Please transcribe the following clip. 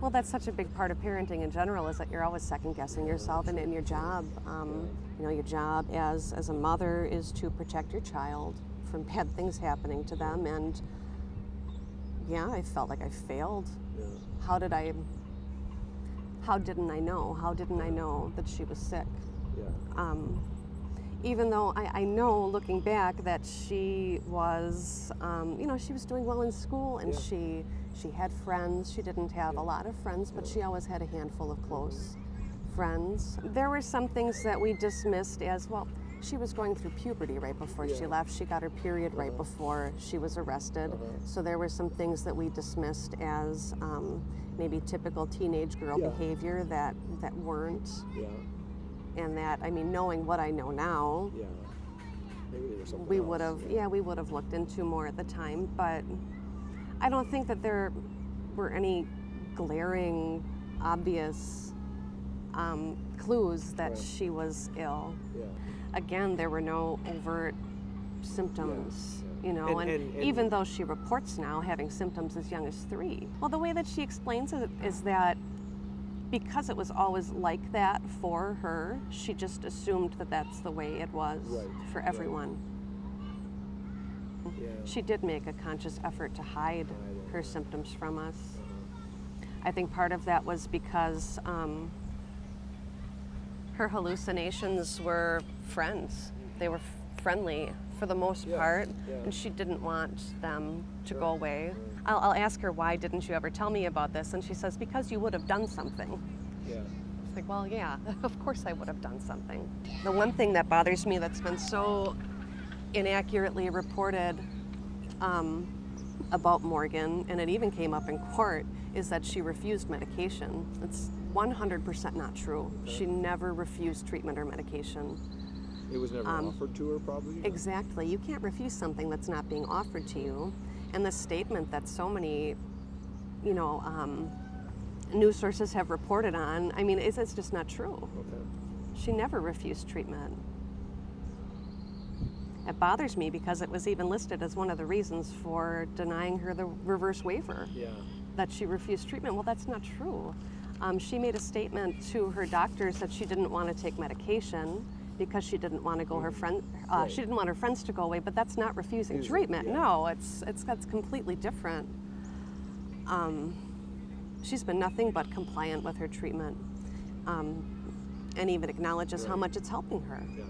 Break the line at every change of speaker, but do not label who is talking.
Well, that's such a big part of parenting in general, is that you're always second guessing yourself and in your job. You know, your job as a mother is to protect your child from bad things happening to them, and yeah, I felt like I failed.
Yeah.
How didn't I know? How didn't I know that she was sick?
Yeah.
Even though I know, looking back, that she was, you know, she was doing well in school, and
Yeah.
she had friends. She didn't have a lot of friends, but she always had a handful of close friends. There were some things that we dismissed as, well, she was going through puberty right before she left. She got her period right before she was arrested. So there were some things that we dismissed as maybe typical teenage girl behavior that weren't.
Yeah.
And that, I mean, knowing what I know now,
Yeah. Maybe there was something
we
else.
would have, we would have looked into more at the time. But I don't think that there were any glaring, obvious clues that she was ill.
Yeah.
Again, there were no overt symptoms, you know,
And
even though she reports now having symptoms as young as 3. Well, the way that she explains it is that because it was always like that for her, she just assumed that that's the way it was for everyone.
Yeah.
She did make a conscious effort to hide her symptoms from us. I think part of that was because her hallucinations were friends. They were friendly for the most part, and she didn't want them to go away. I'll ask her, why didn't you ever tell me about this? And she says, because you would have done something.
Yeah.
It's like, well, yeah, of course I would have done something. The one thing that bothers me that's been so inaccurately reported about Morgan, and it even came up in court, is that she refused medication. It's 100% not true. She never refused treatment or medication.
It was never offered to her, probably?
Exactly. You can't refuse something that's not being offered to you. And the statement that so many, you know, news sources have reported on, I mean, it's just not true.
Okay.
She never refused treatment. It bothers me because it was even listed as one of the reasons for denying her the reverse waiver, that she refused treatment. Well, that's not true. She made a statement to her doctors that she didn't want to take medication because she didn't want to go she didn't want her friends to go away, but that's not refusing treatment. No, that's completely different. She's been nothing but compliant with her treatment, and even acknowledges how much it's helping her.
Yeah.